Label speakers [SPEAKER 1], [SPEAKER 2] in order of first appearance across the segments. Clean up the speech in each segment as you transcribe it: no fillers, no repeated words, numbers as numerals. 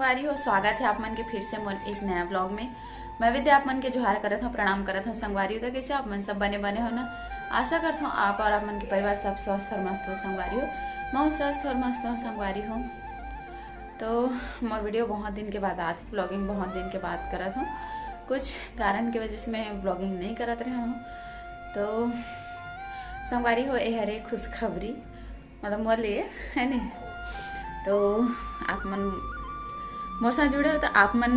[SPEAKER 1] संगवारी हो, स्वागत है आप मन के फिर से मोर एक नया ब्लॉग में। मैं विद्या आप मन के जोहार करत हूँ, प्रणाम करत हूँ। संगवारी हो तो कैसे आप मन सब बने बने हो ना। आशा करता हूँ आप और आप मन के परिवार सब स्वस्थ और मस्त हो। संगवारी हो मैं स्वस्थ और मस्त हूँ। संगवारी हो तो मोर वीडियो बहुत दिन के बाद आती, ब्लॉगिंग बहुत दिन के बाद करत हूँ। कुछ कारण की वजह से मैं ब्लॉगिंग नहीं करत रहा हूँ। तो संगवारी हो ये हरे खुशखबरी मतलब मोर लिए है नहीं। तो आप मन मोर साथ जुड़े हो तो आप मन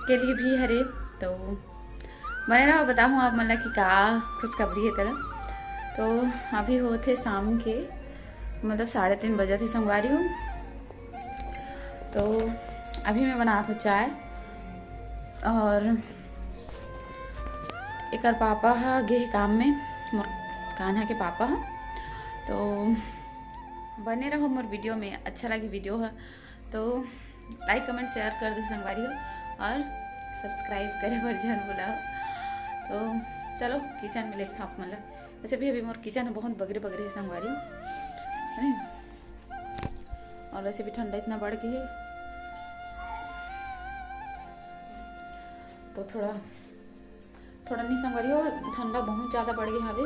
[SPEAKER 1] के लिए भी हरे तो बने रहो। बताऊँ आप मन की का खुशखबरी है तरह। तो अभी होते शाम के मतलब 3:30 बजे थी। संगवारी हूँ तो अभी मैं बना था चाय और एक पापा है गे काम में, मोर कान्हा के पापा है। तो बने रहो मोर वीडियो में। अच्छा लगी वीडियो है तो लाइक कमेंट शेयर कर दो संगवारी हो और सब्सक्राइब करे पर जन बुलाओ। तो चलो किचन में लेके आप मतलब वैसे भी अभी मोर किचन बहुत बगरे बगरे है संगवारी है और वैसे भी ठंडा इतना बढ़ गई है तो थोड़ा नहीं संगवारी हो, ठंडा बहुत ज़्यादा बढ़ गई हवे।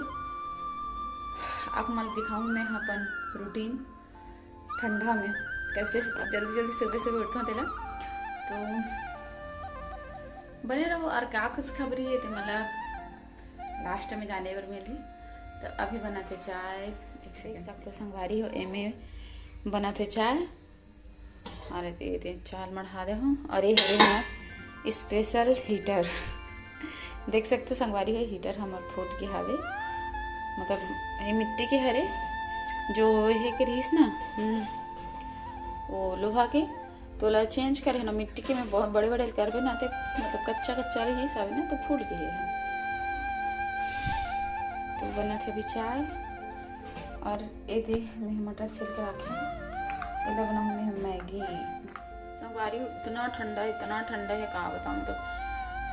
[SPEAKER 1] आप मन दिखाऊँ मैं अपन रूटीन ठंडा में कैसे जल्दी जल्दी सुबह सुबह उठता तेरा। तो बने रहो और क्या खुशखबरी है तो मतलब लास्ट में जाने पर मिली। तो अभी बनाते चाय, एक से सकते संगवारी हो एमे बनाते चाय और ये चाल मढ़ा दे हूँ। और ये हरे हमार स्पेशल हीटर देख सकते हो संगवारी है। हीटर हमार फूट के हावे मतलब ये मिट्टी के हरे जो है के रहीस ना वो लोहा के तो ला चेंज करे ना मिट्टी के में बहुत बड़े बड़े करबे ना ते मतलब कच्चा कच्चा रही सब ना तो फूट गए हैं। तो बना थे अभी चाय और ये दे मैं मटर छिल के रखे इधर बनाऊँ मैं मैगी। संगवारी इतना ठंडा है कहाँ बताऊँ। मतलब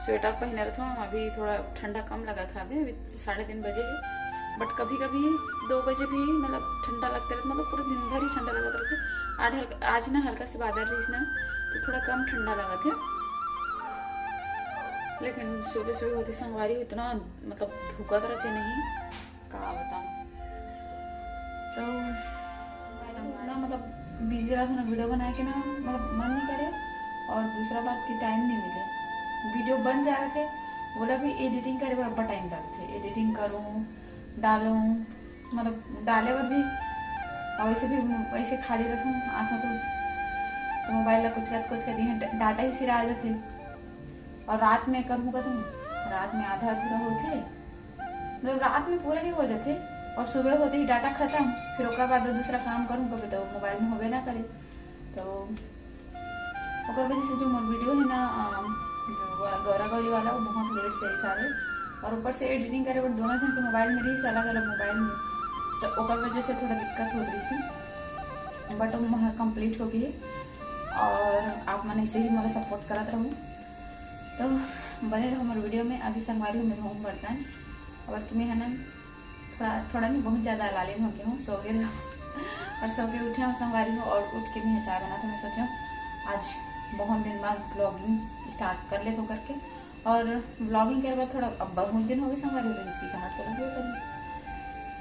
[SPEAKER 1] स्वेटर पहने रहा था अभी थोड़ा ठंडा कम लगा था। अभी 3:30 बजे है बट कभी कभी 2 बजे भी मतलब ठंडा लगता रहता। मतलब पूरे दिन भर ही ठंडा लगा रहता। आज ना हल्का से बादल रही ना तो थोड़ा कम ठंडा लगा था। लेकिन सुबह सुबह होती संगवारी इतना मतलब धुकत रहते नहीं कहा बताऊँ। तो ना मतलब बिजी रहा था ना वीडियो बनाए के ना मतलब मन नहीं करे और दूसरा बात की टाइम नहीं मिले। वीडियो बन जा रहे थे बोला भी एडिटिंग करे बराबर टाइम लगते। एडिटिंग करूँ डालूँ मतलब डाले पर भी और वैसे खाली रहता हूँ आता तो मोबाइल ला कुछ कर डाटा ही सिरा जाते और रात में करूँगा तो रात में आधा अधूरा होते मतलब रात में पूरे ही हो जाते और सुबह होते ही डाटा खत्म। फिर उसके बाद दूसरा काम करूँ कभी तो मोबाइल में होबे ना करे। तो वजह से जो मोर वीडियो है ना गौरा गौरी वाला वो बहुत लेट से ऐसा है और ऊपर से एडिटिंग करे बट दोनों जन के मोबाइल में रही अलग अलग मोबाइल में तो ओकर वजह से थोड़ा दिक्कत हो रही थी बट वो कंप्लीट हो गई और आप मन ऐसे ही मेरा सपोर्ट करते रहूँ। तो बने रहो हमारे वीडियो में। अभी संगवारी में हूँ बर्तन और कि मैं है ना थोड़ा नहीं बहुत ज़्यादा लालिन हो गया हूँ। सो गए और सो के उठे हूँ संगवारी हूँ और उठ के मैं चाय बना था। मैं सोचा आज बहुत दिन बाद ब्लॉगिंग स्टार्ट कर ले तो करके और ब्लॉगिंग के बाद थोड़ा अब बहुत दिन हो गए संगवारी तो हिचकिचाहट तो लगे करी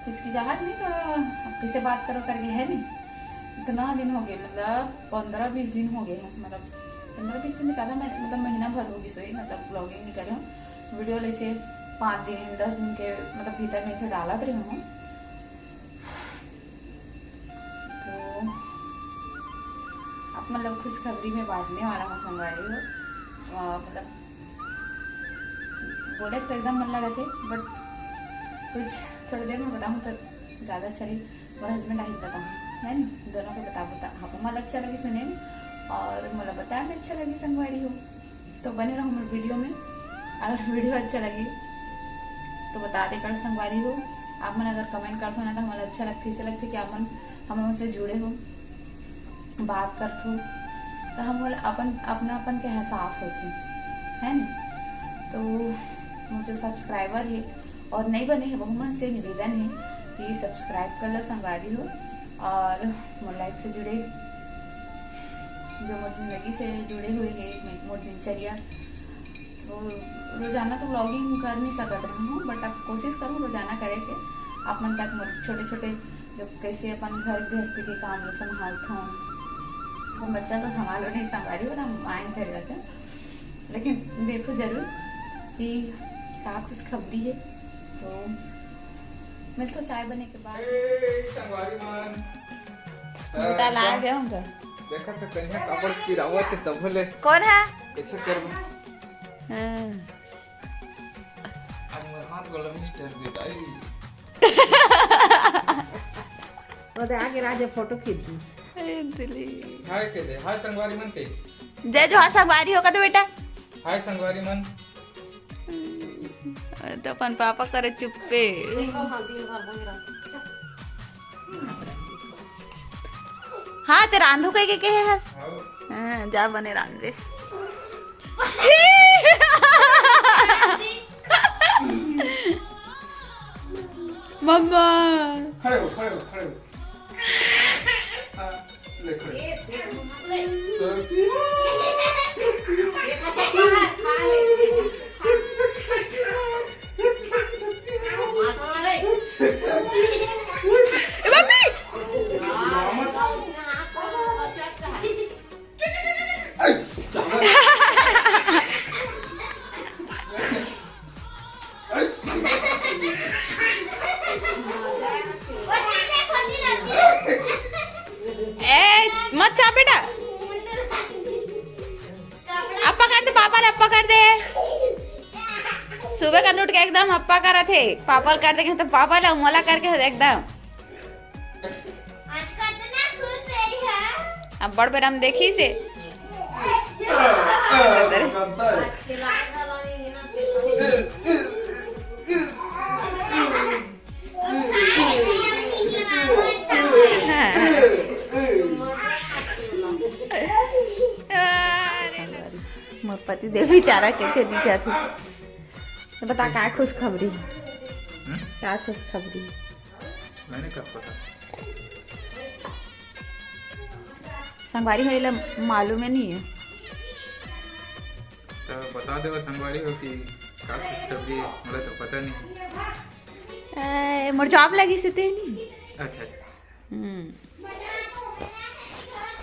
[SPEAKER 1] हिचकिचाहट नहीं तो किससे बात करो करके है नहीं। इतना दिन हो गए मतलब 15-20 दिन हो गए हैं मतलब 15-20 दिन में ज़्यादा मतलब महीना भर होगी सोई मतलब ब्लॉगिंग नहीं करे हूँ। वीडियो ऐसे 5 दिन 10 दिन के मतलब भीतर में इसे डाला रही हूँ। तो अब मतलब खुशखबरी में बांटने वाला हूँ संगवारी हो मतलब बोले तो एकदम मन लगा थे बट कुछ थोड़ी देर में बताऊँ तो ज़्यादा अच्छा रही। और हस्बैंड आई बताऊँ है नहीं दोनों को बता हाँ मला अच्छा लगी सुने और मला बताया मैं अच्छा लगी संगवारी हो। तो बने रहो मेरे वीडियो में। अगर वीडियो अच्छा लगी तो बता दे कर संगवारी हो। आप मन अगर कमेंट करते हो ना तो हमारा अच्छा लगती ऐसे लगते कि आप मन हम उनसे जुड़े हो बात करते हो तो हम अपन के एहसास होते है ना। तो मुझे सब्सक्राइबर है और नहीं बने हैं बहुमत से निवेदन है कि सब्सक्राइब कर लो संगवारी हो और मोर लाइफ से जुड़े जो मोर जिंदगी से जुड़े हुए है मोर दिनचर्या। तो रोजाना तो व्लॉगिंग कर नहीं सकत रही हूँ, बट अब कोशिश करूँ रोजाना करे के आप मन तक मोर छोटे छोटे जो कैसे अपन घर गृहस्थी के काम ला संभालता हूँ। वो बच्चा तो संभालो नहीं संभाली हो ना मायन कर जाते हैं, लेकिन देखो जरूर कि क्या खुशखबरी है। तो मैं तो चाय बने के बाद बेटा ला गया हूँ
[SPEAKER 2] देखा तो कन्या कापड़ की रावत से तब बोले
[SPEAKER 1] कौन है
[SPEAKER 2] कैसे करबो। आज मोर हाथ गोला मिस्टर बेटा
[SPEAKER 3] ओदे आगे राजे फोटो खींच दी।
[SPEAKER 2] हाय के दे हाय संगवारी मन के
[SPEAKER 1] जय जो हाँ संगवारी होगा तो बेटा
[SPEAKER 2] हाय संगवारी मन।
[SPEAKER 1] तो अपन पापा करे चुप्पे। हाँ ते रांधो कह के है हाँ जा बने रांधे मम्मा
[SPEAKER 2] खड़े हो खड़े हो खड़े हो हाँ ले खड़े सती
[SPEAKER 1] मत चा बेटा अप्पा कर दे पापा अप्पा कर दे। सुबह का नोट के एकदम अप्पा करा थे पापा कर दे तो पापा ला मोला करके एकदम
[SPEAKER 4] आज का इतना खुश है।
[SPEAKER 1] अब बड़ बेर हम देखी से मोर पति देव बेचारा कैसे दिखा थे तो बता क्या खुशखबरी क्या खुशखबरी
[SPEAKER 2] मैंने कब पता
[SPEAKER 1] संगवारी होइला मालूम है नहीं है
[SPEAKER 2] तो बता दे संगवारी हो कि का खुशखबरी है मुझे तो पता नहीं।
[SPEAKER 1] मोर जॉब लगी से ते नहीं
[SPEAKER 2] अच्छा अच्छा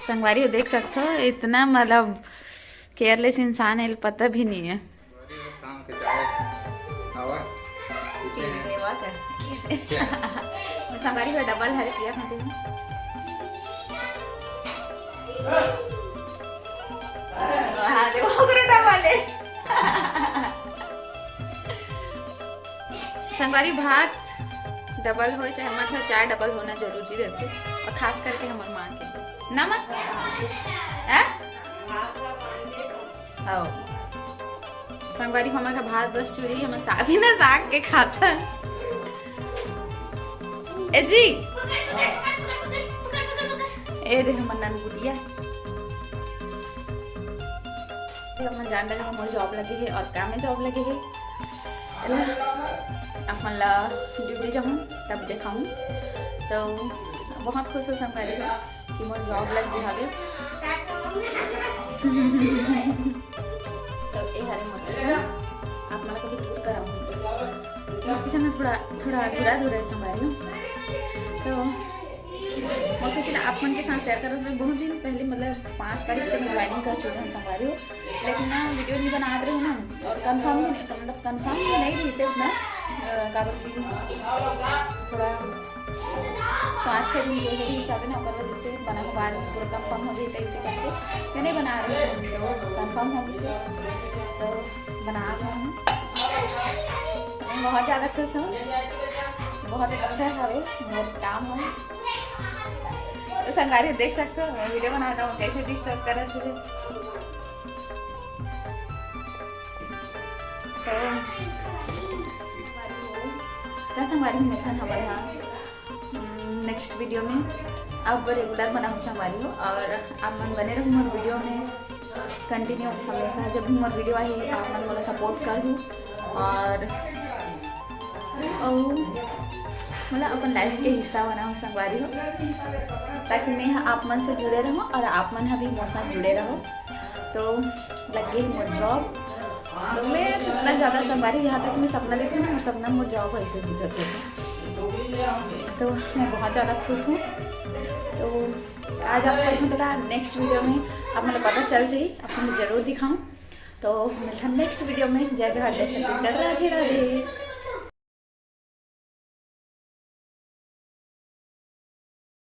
[SPEAKER 1] संगवारी हो देख सकते हो इतना मतलब केयरलेस इंसान है पता भी नहीं है।
[SPEAKER 2] शाम के चाय आवा
[SPEAKER 1] संगवारी को डबल हर किया खाते हैं हाँ देखो डबल है संगवारी भात डबल हो चाहे मत हो चाय डबल होना जरूरी रहते और खास करके हमारे माँ के नमक संगवारी हमारा भात बस चूरी हम साभी ना साग के खाता ए जी ए दे हमर नन गुड़िया हम जान लगे हमारे जॉब लगे है और काम में जॉब लगे है अपन ला ड्यूटी जाऊँ तब दिखाऊँ तो बहुत खुश हो संगवारी कि मोर जॉब लग गई है। तो ये हरे मोटर से आप मला कभी टूर कराऊँ किसी में थोड़ा थोड़ा अधूरा संभाली तो और किसी ने आप मन के साथ शेयर करा। मैं बहुत दिन पहले मतलब 5 तारीख से मैं ज्वाइनिंग कर चुकी हूँ संभाली लेकिन ना वीडियो नहीं बना रही हूँ ना और कंफर्म मतलब कंफर्म नहीं रही सिर्फ ना कारण की थोड़ा 5-6 दिन के हिसाब से ना और वजह से बना के बाद पूरा कंफर्म हो जाए इसे करके मैं नहीं बना रही हूँ तो कंफर्म हो गई तो बना रही हूँ। बहुत ज़्यादा खुश हूँ बहुत अच्छा है मेरा काम है तो संगवारी देख सकते हो मैं वीडियो बना रहा हूँ कैसे डिस्टर्ब कर रहे थे तो संगवारी में हमारे यहाँ नेक्स्ट वीडियो में अब रेगुलर बनाऊँ संगवारी हो और आप मन बने रहूँ मोर वीडियो में कंटिन्यू हमेशा जब भी मोर वीडियो आई आप मन मोला सपोर्ट करूँ और मतलब अपन लाइफ के हिस्सा बनाओ संगवारी हो, ताकि मैं आप मन से जुड़े रहूँ और आप मन भी मोर साथ जुड़े रहो। तो लगे मोर जॉब, तो मैं इतना ज़्यादा संगवारी, यहाँ तक मैं सपना देखती हूँ और सपना मोर जॉब ऐसे दिखत होता, तो मैं बहुत ज़्यादा खुश हूँ। तो आज आपको पता नेक्स्ट वीडियो में आप मतलब पता चल जाए, आपको मैं ज़रूर दिखाऊँ। तो मिलता नेक्स्ट वीडियो में। जय जोहार, जय छत्तीसगढ़, राधे राधे।